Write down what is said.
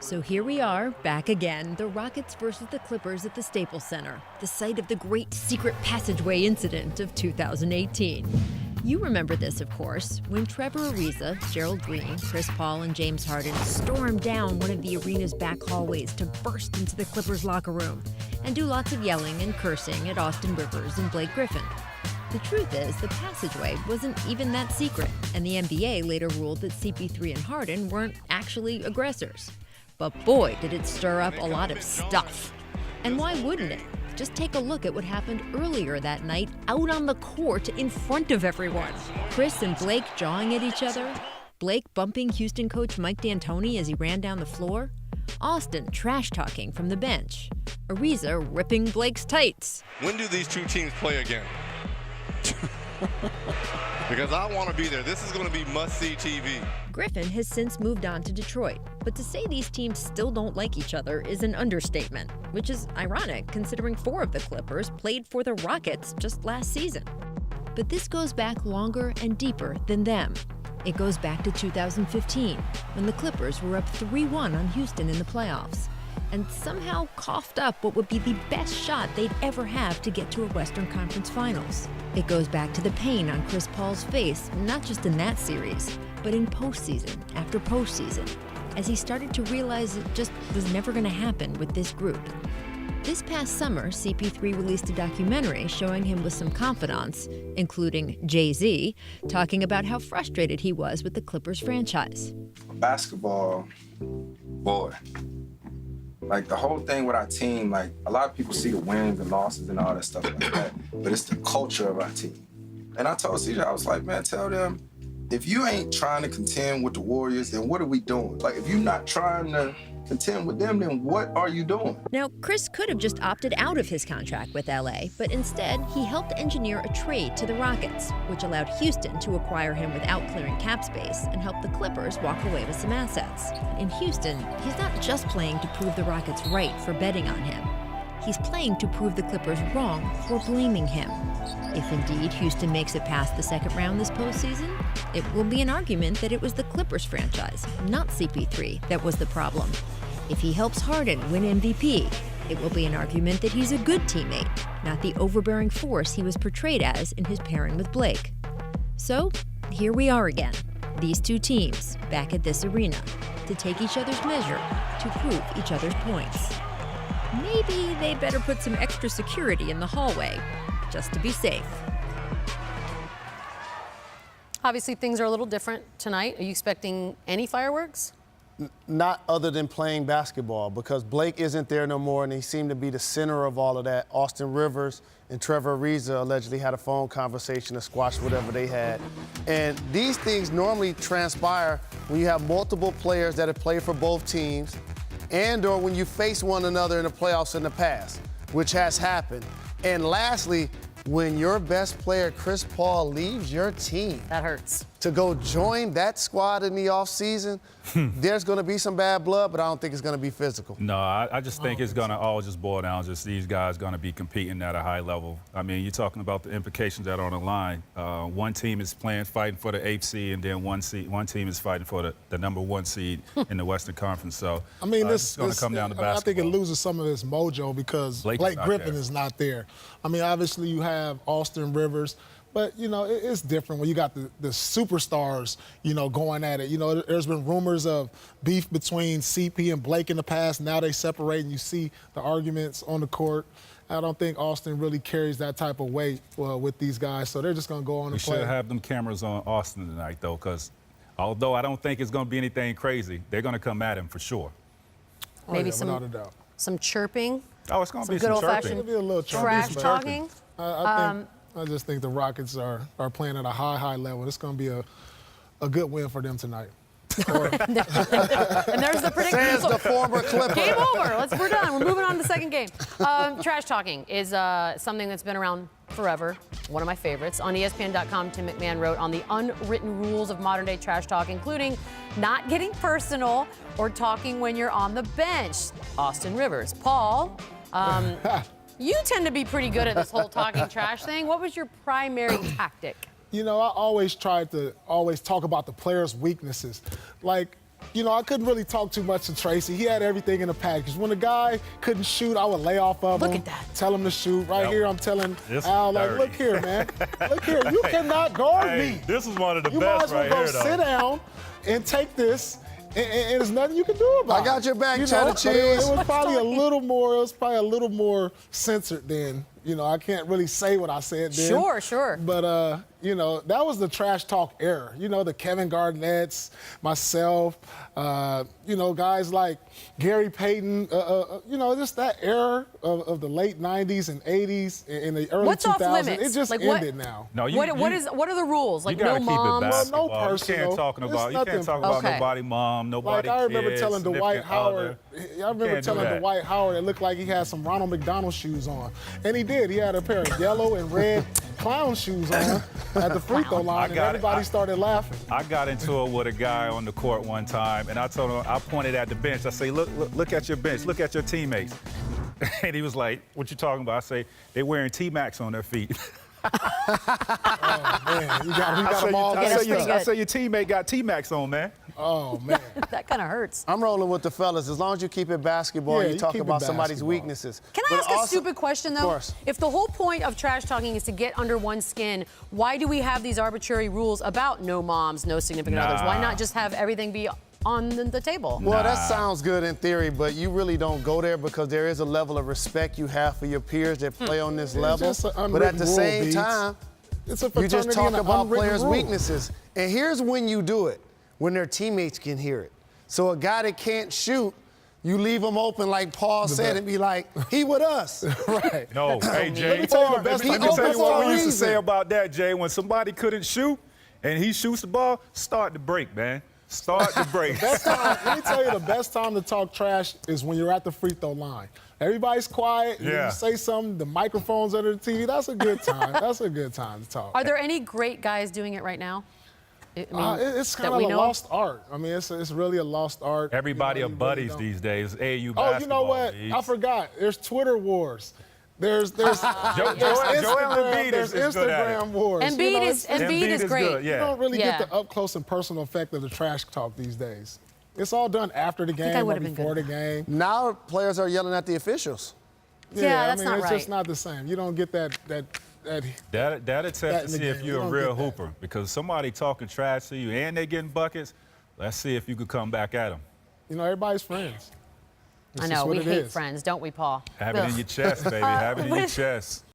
So here we are, back again, the Rockets versus the Clippers at the Staples Center, the site of the great secret passageway incident of 2018. You remember this, of course, when Trevor Ariza, Gerald Green, Chris Paul, and James Harden stormed down one of the arena's back hallways to burst into the Clippers' locker room and do lots of yelling and cursing at Austin Rivers and Blake Griffin. The truth is, the passageway wasn't even that secret, and the NBA later ruled that CP3 and Harden weren't actually aggressors. But boy, did it stir up a lot of stuff. And why wouldn't it? Just take a look at what happened earlier that night out on the court in front of everyone. Chris and Blake jawing at each other, Blake bumping Houston coach Mike D'Antoni as he ran down the floor, Austin trash-talking from the bench, Ariza ripping Blake's tights. When do these two teams play again? Because I want to be there. This is going to be must-see TV. Griffin has since moved on to Detroit, but to say these teams still don't like each other is an understatement, which is ironic considering 4 of the Clippers played for the Rockets just last season. But this goes back longer and deeper than them. It goes back to 2015, when the Clippers were up 3-1 on Houston in the playoffs, and somehow coughed up what would be the best shot they'd ever have to get to a Western Conference Finals. It goes back to the pain on Chris Paul's face, not just in that series, but in postseason after postseason, as he started to realize it just was never going to happen with this group. This past summer, CP3 released a documentary showing him with some confidants, including Jay-Z, talking about how frustrated he was with the Clippers franchise. Basketball, boy. Like, the whole thing with our team, like, a lot of people see the wins and losses and all that stuff like that, but it's the culture of our team. And I told CJ, I was like, man, tell them, if you ain't trying to contend with the Warriors, then what are we doing? Like, if you're not trying to contend with them, then what are you doing? Now, Chris could have just opted out of his contract with LA, but instead, he helped engineer a trade to the Rockets, which allowed Houston to acquire him without clearing cap space and helped the Clippers walk away with some assets. In Houston, he's not just playing to prove the Rockets right for betting on him. He's playing to prove the Clippers wrong for blaming him. If indeed Houston makes it past the second round this postseason, it will be an argument that it was the Clippers franchise, not CP3, that was the problem. If he helps Harden win MVP, it will be an argument that he's a good teammate, not the overbearing force he was portrayed as in his pairing with Blake. So, here we are again, these two teams, back at this arena, to take each other's measure, to prove each other's points. Maybe they better put some extra security in the hallway, just to be safe. Obviously, things are a little different tonight. Are you expecting any fireworks? Not other than playing basketball, because Blake isn't there no more, and he seemed to be the center of all of that. Austin Rivers and Trevor Ariza allegedly had a phone conversation to squash whatever they had. And these things normally transpire when you have multiple players that have played for both teams, and or when you face one another in the playoffs in the past, which has happened. And lastly, when your best player, Chris Paul, leaves your team. That hurts. To go join that squad in the offseason, there's going to be some bad blood, but I don't think it's going to be physical. No, I just think it's going to all just boil down just these guys going to be competing at a high level. I mean, you're talking about the implications that are on the line. One team is fighting for the 8th seed, and then one team is fighting for the number 1 seed in the Western Conference. So I mean, it's going to come down to basketball. I think it loses some of its mojo because Blake Griffin is not there. I mean, obviously you have Austin Rivers, but, you know, it's different when you got the superstars, you know, going at it. You know, there's been rumors of beef between CP and Blake in the past. Now they separate and you see the arguments on the court. I don't think Austin really carries that type of weight with these guys, so they're just going to go on and play. We should have them cameras on Austin tonight, though, because although I don't think it's going to be anything crazy, they're going to come at him for sure. Maybe without a doubt. Some chirping. Oh, it's going to be some some chirping. It'll be a little trash talking. I just think the Rockets are playing at a high level. It's going to be a good win for them tonight. And there's the prediction. Says the former Clipper. Game over. We're done. We're moving on to the second game. Trash talking is something that's been around forever. One of my favorites. On ESPN.com, Tim McMahon wrote on the unwritten rules of modern-day trash talk, including not getting personal or talking when you're on the bench. Austin Rivers. Paul, you tend to be pretty good at this whole talking trash thing. What was your primary tactic? You know, I always tried to talk about the players' weaknesses. Like, you know, I couldn't really talk too much to Tracy. He had everything in the package. When a guy couldn't shoot, I would lay off of him. Look at that. Tell him to shoot. Right here, I'm telling This is Al, like, dirty. look here, man. Look here. You cannot guard me. This is one of the You might best as well right go here, sit though. down and take this, and there's nothing you can do about it. I got your back, You cheddar know, but it cheese. was probably a little more. It was probably a little more censored then. You know, I can't really say what I said then. Sure, sure. But you know, that was the trash talk era. You know, the Kevin Garnett's, myself, you know, guys like Gary Payton. You know, just that era of the late '90s and '80s and the early What's 2000s. off limits? It just Like, what- ended now. No, What are the rules? Like you gotta no keep moms? it basketball. no personal. You can't It's talk nothing- about Okay. nobody mom, nobody Like I remember kids, telling Dwight significant Howard, other. I remember Can't do telling that. Dwight Howard it looked like he had some Ronald McDonald shoes on. And he did. He had a pair of yellow and red clown shoes on at the free throw line, and got it. everybody started laughing. I got into it with a guy on the court one time, and I told him, I pointed at the bench. I say, look at your bench, look at your teammates. And he was like, what you talking about? I say, they wearing T-Max on their feet. Oh, man, you got them all I mixed say, up. I say your teammate got T-Max on, man. Oh, man. That kind of hurts. I'm rolling with the fellas. As long as you keep it basketball, Yeah, you you talk keep it about somebody's basketball. weaknesses. Can I But ask a also- stupid question, though? Of course. If the whole point of trash talking is to get under one's skin, why do we have these arbitrary rules about no moms, no significant others? Why not just have everything be on the table? Well, that sounds good in theory, but you really don't go there because there is a level of respect you have for your peers that play on this level. just an But at unwritten the rule, same Beats. time, It's a you just fraternity talk and an about unwritten players' rule. weaknesses. And here's when you do it, when their teammates can hear it. So a guy that can't shoot, you leave him open like Paul said and be like, he with us. Right. No, hey, Jay. Let me tell you the best Let thing me tell you what we used to reason. say about that, Jay. When somebody couldn't shoot and he shoots the ball, start the break, man. Start the break. Best time, let me tell you, the best time to talk trash is when you're at the free throw line. Everybody's quiet. and Yeah. You say something, the microphone's under the TV. That's a good time. That's a good time to talk. Are there any great guys doing it right now? I mean, It's that kind of we a know? lost art. I mean, it's really a lost art. Everybody You are know, you buddies really these days. AAU don't. Oh, basketball. you know what? Beats. I forgot. There's Twitter wars. There's Joel Instagram, Embiid there's is good at it. Instagram wars. Embiid You know, is Embiid is great. good, yeah. You don't really Yeah. get the up close and personal effect of the trash talk these days. It's all done after the I game or would've been before good the at game. Now players are yelling at the officials. Yeah, I that's mean, not it's right. just not the same. You don't get that That'll That test in to the see if game. you're You a don't real get that. hooper. Because somebody talking trash to you and they getting buckets, let's see if you could come back at them. you know, everybody's friends. I It's know, just what we it hate is. friends, don't we, Paul? Have it in Ugh. your chest, baby. Have it in your chest.